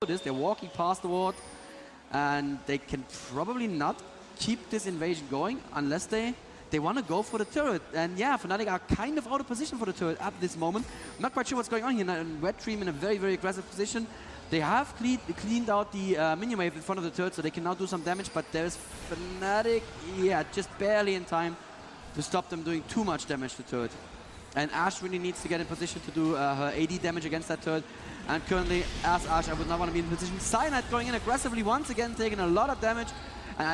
this. They're walking past the ward, and they can probably not keep this invasion going unless they want to go for the turret. And yeah, Fnatic are kind of out of position for the turret at this moment. I'm not quite sure what's going on here. Red Dream in a very, very aggressive position. They have cleaned out the minion wave in front of the turret, so they can now do some damage, but there's Fnatic, yeah, just barely in time to stop them doing too much damage to the turret. And Ashe really needs to get in position to do her AD damage against that turret. And currently, as Ashe, I would not want to be in position. Cyanide going in aggressively once again, taking a lot of damage.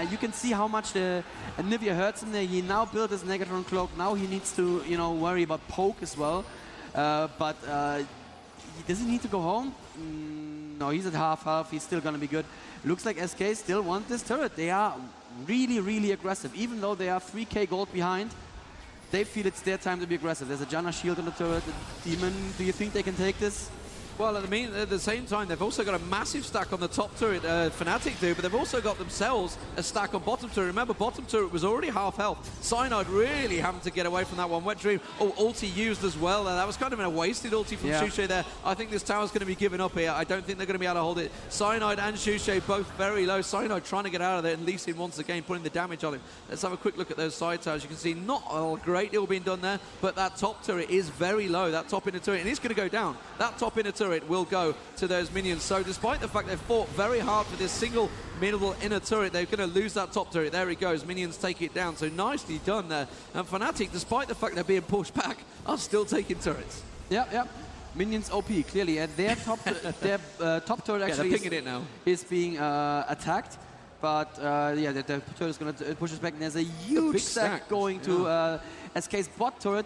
You can see how much the Nivea hurts him there. He now built his Negatron cloak. Now he needs to, you know, worry about poke as well. Does he need to go home? No, he's at half health. He's still going to be good. Looks like SK still want this turret. They are really, really aggressive. Even though they are 3k gold behind, they feel it's their time to be aggressive. There's a Janna shield on the turret. The Demon, do you think they can take this? Well, at the same time, they've also got a massive stack on the top turret, Fnatic do, but they've also got themselves a stack on bottom turret. Remember, bottom turret was already half health. Cyanide really having to get away from that one. Wet Dream, ulti used as well. That was kind of a wasted ulti from Shushay there. I think this tower's going to be given up here. I don't think they're going to be able to hold it. Cyanide and Shushay both very low. Cyanide trying to get out of there, and Lee Sin once again putting the damage on him. Let's have a quick look at those side towers. You can see not a great deal being done there, but that top turret is very low, that top inner turret, and it's going to go down. That top inner turret will go to those minions. So despite the fact they've fought very hard for this single middle inner turret, they're going to lose that top turret. There it goes. Minions take it down. So nicely done there. And Fnatic, despite the fact they're being pushed back, are still taking turrets. Yep. Minions OP, clearly. And their top, top turret actually is being attacked. But yeah, the turret is going to push us back. And there's a huge stack going to SK's bot turret.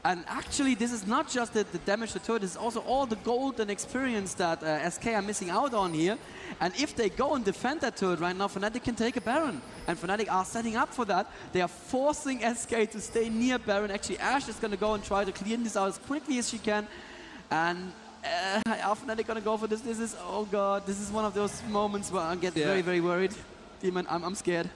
And actually, this is not just the damage to the turret, it's also all the gold and experience that SK are missing out on here. And if they go and defend that turret right now, Fnatic can take a Baron. And Fnatic are setting up for that. They are forcing SK to stay near Baron. Actually, Ashe is going to go and try to clean this out as quickly as she can. And are Fnatic going to go for this? This is, oh god, this is one of those moments where I get very, very worried. Demon, I'm scared.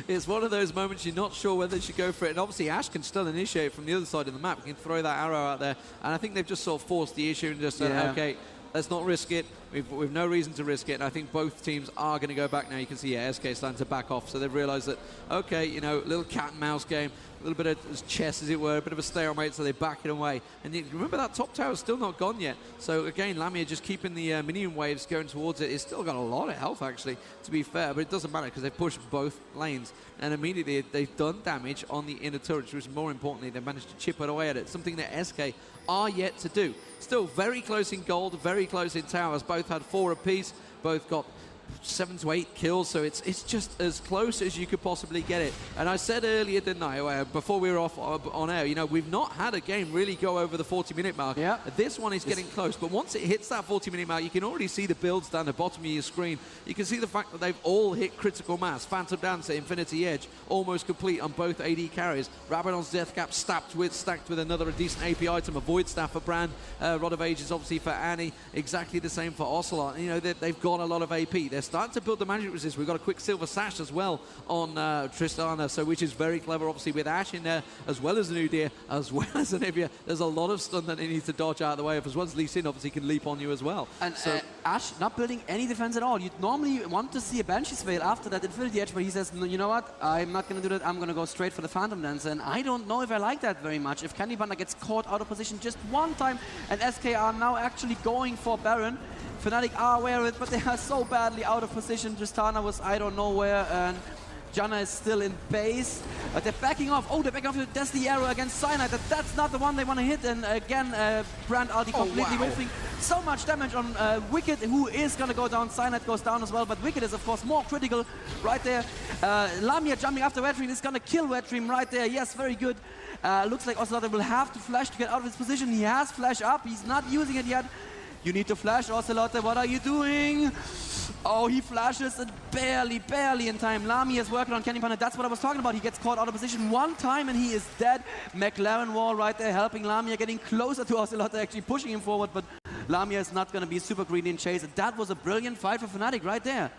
It's one of those moments you're not sure whether you should go for it. And obviously Ashe can still initiate from the other side of the map. He can throw that arrow out there. And I think they've just sort of forced the issue and just said, okay, let's not risk it. We've no reason to risk it. And I think both teams are going to go back now. You can see, SK is starting to back off. So they've realized that, okay, you know, a little cat and mouse game, a little bit of chess, as it were, a bit of a stalemate, so they back it away. And you remember that top tower is still not gone yet. So again, Lamia just keeping the minion waves going towards it. It's still got a lot of health, actually, to be fair, but it doesn't matter because they've pushed both lanes. And immediately they've done damage on the inner turret, which more importantly, they've managed to chip it away at it. Something that SK are yet to do. Still very close in gold, very close in towers. Both had 4 apiece, both got 7 to 8 kills, so it's just as close as you could possibly get it. And I said earlier, didn't I, before we were off on air, you know, we've not had a game really go over the 40-minute mark. Yeah. This one is getting close, but once it hits that 40-minute mark, you can already see the builds down the bottom of your screen. You can see the fact that they've all hit critical mass. Phantom Dancer, Infinity Edge, almost complete on both AD carries. Rabadon's Death Cap stacked with another decent AP item, a Void Staff for Brand, Rod of Ages obviously for Annie, exactly the same for Ocelot. You know, they've got a lot of AP. They're starting to build the magic resist. We've got a quick silver sash as well on Tristana, so which is very clever, obviously, with Ashe in there, as well as the Nudia, as well as Anivia. There's a lot of stun that he needs to dodge out of the way of, as well as Lee Sin obviously can leap on you as well. And so Ashe not building any defense at all. You'd normally want to see a Banshee's Veil after that Infinity Edge, but he says, no, you know what, I'm not going to do that, I'm going to go straight for the Phantom Dancer. And I don't know if I like that very much. If Candy Panda gets caught out of position just one time, and SK are now actually going for Baron, Fnatic are aware of it, but they are so badly out of position. Tristana was I don't know where, and Janna is still in base. They're backing off. Oh, they're backing off. That's the arrow against Cyanide. That's not the one they want to hit. And again, Brand ulti completely whiffing. So much damage on Wicked, who is going to go down. Cyanide goes down as well, but Wicked is, of course, more critical right there. Lamia jumping after Red Dream is going to kill Red Dream right there. Yes, very good. Looks like Ocelot will have to flash to get out of his position. He has flash up. He's not using it yet. You need to flash, Ocelot. What are you doing? Oh, he flashes and barely in time. Lamia is working on Candy Panda. That's what I was talking about. He gets caught out of position one time and he is dead. McLaren wall right there helping Lamia, getting closer to Ocelot, actually pushing him forward, but Lamia is not going to be super greedy in chase. That was a brilliant fight for Fnatic right there.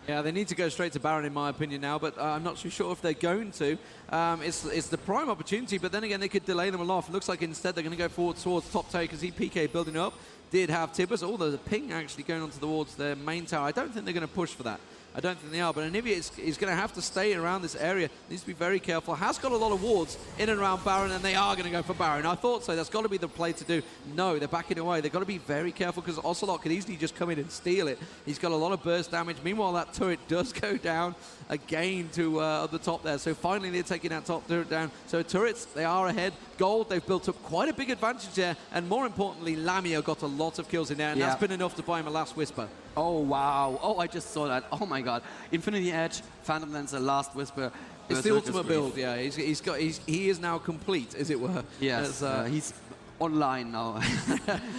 Yeah, they need to go straight to Baron in my opinion now, but I'm not too sure if they're going to. It's the prime opportunity, but then again they could delay them a lot. It looks like instead they're going to go forward towards top tower because PK building up. did have Tibbers. Oh, there's a ping actually going onto towards their main tower. I don't think they're going to push for that. I don't think they are, but Anivia is going to have to stay around this area. Needs to be very careful. Has got a lot of wards in and around Baron, and they are going to go for Baron. I thought so. That's got to be the play to do. No, they're backing away. They've got to be very careful because Ocelot could easily just come in and steal it. He's got a lot of burst damage. Meanwhile, that turret does go down again to the top there. So finally, they're taking that top turret down. So turrets, they are ahead. Gold, they've built up quite a big advantage there. And more importantly, Lamia got a lot of kills in there, and that's been enough to buy him a last Whisper. Oh, wow. Oh, I just saw that. Oh, my God. Infinity Edge, Phantom Lancer, Last Whisper. It's the ultimate build, yeah. He is now complete, as it were. Yes, he's online now.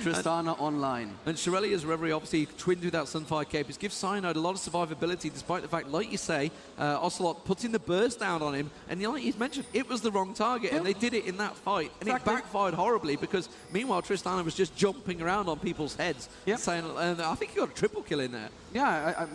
Tristana online. And Shirellia's Reverie obviously twinned with that Sunfire Cape. It gives Cyanide a lot of survivability, despite the fact, like you say, Ocelot putting the burst down on him. And like you mentioned, it was the wrong target, and they did it in that fight. And it backfired horribly because, meanwhile, Tristana was just jumping around on people's heads. Saying, and I think he got a triple kill in there. Yeah,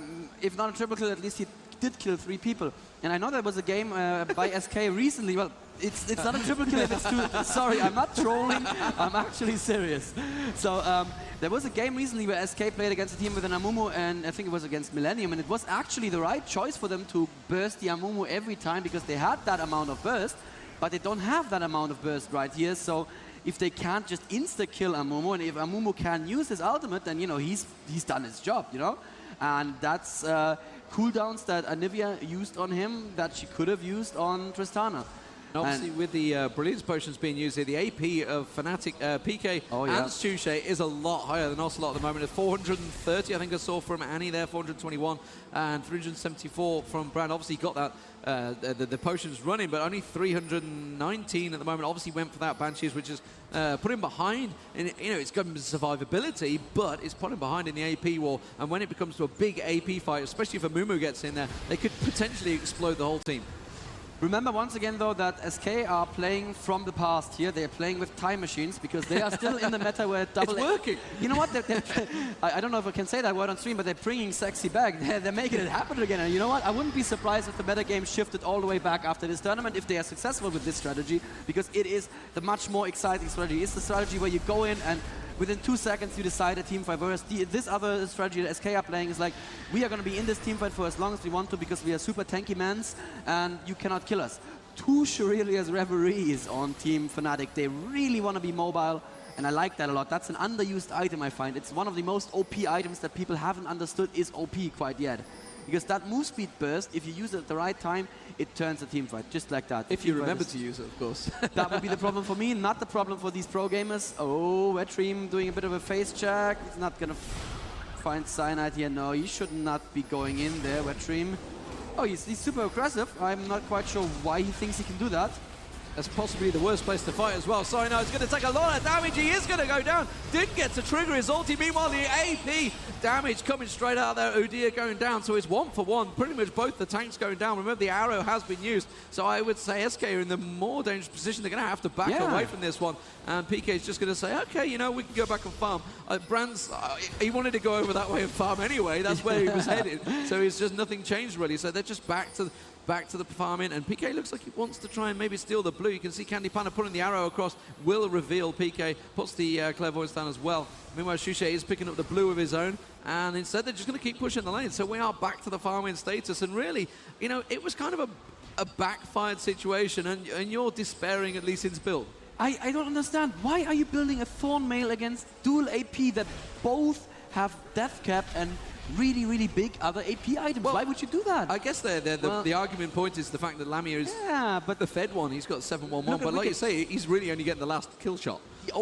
if not a triple kill, at least he did kill 3 people. And I know there was a game by SK recently. Well, it's not a triple kill if it's too... Sorry, I'm not trolling. I'm actually serious. So there was a game recently where SK played against a team with an Amumu, and I think it was against Millennium, and it was actually the right choice for them to burst the Amumu every time because they had that amount of burst, but they don't have that amount of burst right here. So if they can't just insta-kill Amumu, and if Amumu can use his ultimate, then, you know, he's done his job, you know? And that's cooldowns that Anivia used on him that she could have used on Tristana. Obviously, with the Brilliance Potions being used here, the AP of Fnatic, PK and Suche is a lot higher than Ocelot at the moment. It's 430, I think I saw from Annie there, 421, and 374 from Brand. Obviously, got that the potions running, but only 319 at the moment. Obviously, went for that Banshees, which is put him behind. And, you know, it's got him survivability, but it's put him behind in the AP war. And when it becomes to a big AP fight, especially if a Mumu gets in there, they could potentially explode the whole team. Remember once again, though, that SK are playing from the past here. They are playing with time machines because they are still in the meta where double... It's working. You know what? I don't know if I can say that word on stream, but they're bringing sexy back. They're making it happen again. And you know what? I wouldn't be surprised if the meta game shifted all the way back after this tournament if they are successful with this strategy, because it is the much more exciting strategy. It's the strategy where you go in and within 2 seconds you decide a team fight. Whereas this other strategy that SK are playing is like, we are going to be in this team fight for as long as we want to because we are super tanky mans and you cannot kill us. 2 Shirelia's Reveries on Team Fnatic. They really want to be mobile, and I like that a lot. That's an underused item, I find. It's one of the most OP items that people haven't understood is OP quite yet. Because that move speed burst, if you use it at the right time, it turns a team fight, just like that. If you remember to use it, of course. That would be the problem for me, not the problem for these pro gamers. Oh, Wetream doing a bit of a face check. He's not going to find Cyanide here. No, he should not be going in there, Wetream. Oh, he's super aggressive. I'm not quite sure why he thinks he can do that. That's possibly the worst place to fight as well. Cyanide's going to take a lot of damage. He is going to go down. Didn't get to trigger his ulti. Meanwhile, the AP damage coming straight out there. Udyr going down. So it's 1 for 1. Pretty much both the tanks going down. Remember, the arrow has been used. So I would say SK are in the more dangerous position. They're going to have to back away from this one. And PK is just going to say, okay, you know, we can go back and farm. Brand's, he wanted to go over that way and farm anyway. That's where he was headed. So it's just nothing changed really. So they're just back to the farming, and PK looks like he wants to try and maybe steal the blue. You can see Candy Panda putting the arrow across, will reveal. PK puts the Clairvoyance down as well. Meanwhile, Suche is picking up the blue of his own, and instead they're just going to keep pushing the lane. So we are back to the farming status, and really, you know, it was kind of a backfired situation, and you're despairing at least in build. I don't understand. Why are you building a Thorn Mail against dual AP that both have Death Cap and really, really big other AP items? Well, why would you do that? I guess the argument point is the fact that Lamia is but the Fed one. He's got 711, but like you say, he's really only getting the last kill shot. The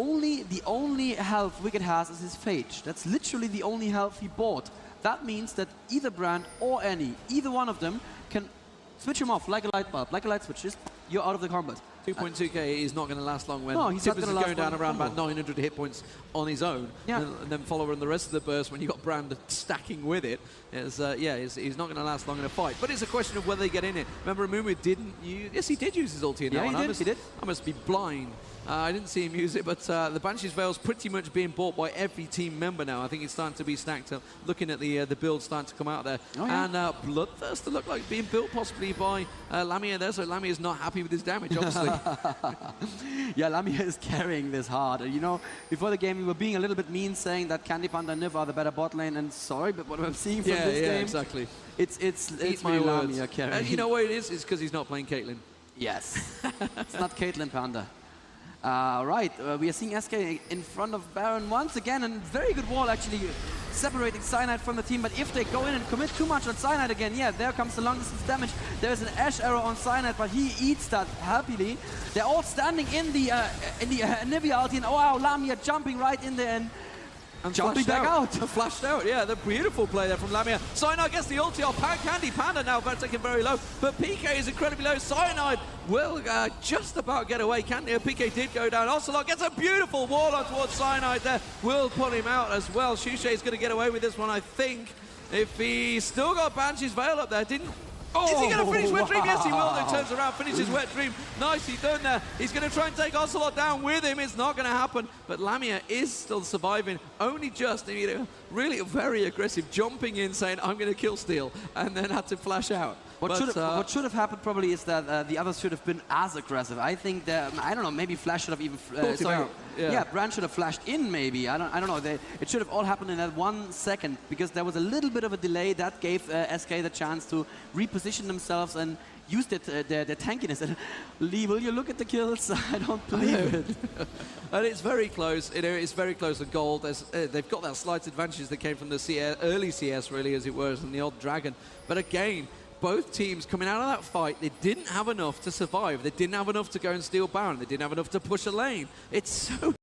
only health Wicked has is his Phage. That's literally the only health he bought. That means that either Brand or Annie, either one of them, can switch him off like a light bulb, like a light switch. Just, you're out of the combat. 2.2k is not going to last long when he's Tibbers is going down around about 900 hit points on his own. Yeah. And then follow on the rest of the burst when you've got Brand stacking with it. He's not going to last long in a fight. But it's a question of whether they get in it. Remember, Mumu didn't use... Yes, he did use his ulti in that one. He did. I must be blind. I didn't see him use it, but the Banshee's Veil's pretty much being bought by every team member now. I think it's starting to be stacked up. Looking at the build starting to come out there. And Bloodthirster look like being built possibly by Lamia there, so Lamia is not happy with his damage, obviously. Yeah, Lamia is carrying this hard. You know, before the game we were being a little bit mean, saying that Candy Panda and Niv are the better bot lane, and sorry, but what I'm seeing from this game, exactly. It's my really words. Lamia carrying. And you know what it is? It's because he's not playing Caitlyn. Yes, it's not Caitlyn Panda. Right, we are seeing SK in front of Baron once again, and very good wall actually separating Cyanide from the team, but if they go in and commit too much on Cyanide again, yeah, there comes the long distance damage. There's an Ashe arrow on Cyanide, but he eats that happily. They're all standing in the Nivea ulti, and oh wow, Lamia jumping right in there and jumping back out. Flashed out, yeah, the beautiful play there from Lamia. Cyanide gets the ulti off. Candy Panda now about taken very low, but PK is incredibly low. Cyanide will just about get away. PK did go down. Ocelot gets a beautiful wall on towards Cyanide there. Will pull him out as well. Shushay is going to get away with this one, I think. If he still got Banshee's Veil up there, didn't... Oh, is he going to finish Wet Dream? Yes, he will. He turns around, finishes Wet Dream. Nicely done there. He's going to try and take Ocelot down with him. It's not going to happen. But Lamia is still surviving. Only just, you know, really very aggressive, jumping in, saying, I'm going to kill Steel, and then had to flash out. What should have happened probably is that the others should have been as aggressive. I think that, I don't know, maybe Flash should have even... Brand should have flashed in maybe. I don't know. It should have all happened in that 1 second, because there was a little bit of a delay that gave SK the chance to reposition themselves and use their tankiness. And Lee, will you look at the kills? I don't believe it. And it's very close. You know, it's very close to gold. They've got that slight advantage that came from the CS, early CS, really, as it was, and the old Dragon. But again, both teams coming out of that fight, they didn't have enough to survive. They didn't have enough to go and steal Baron. They didn't have enough to push a lane. It's so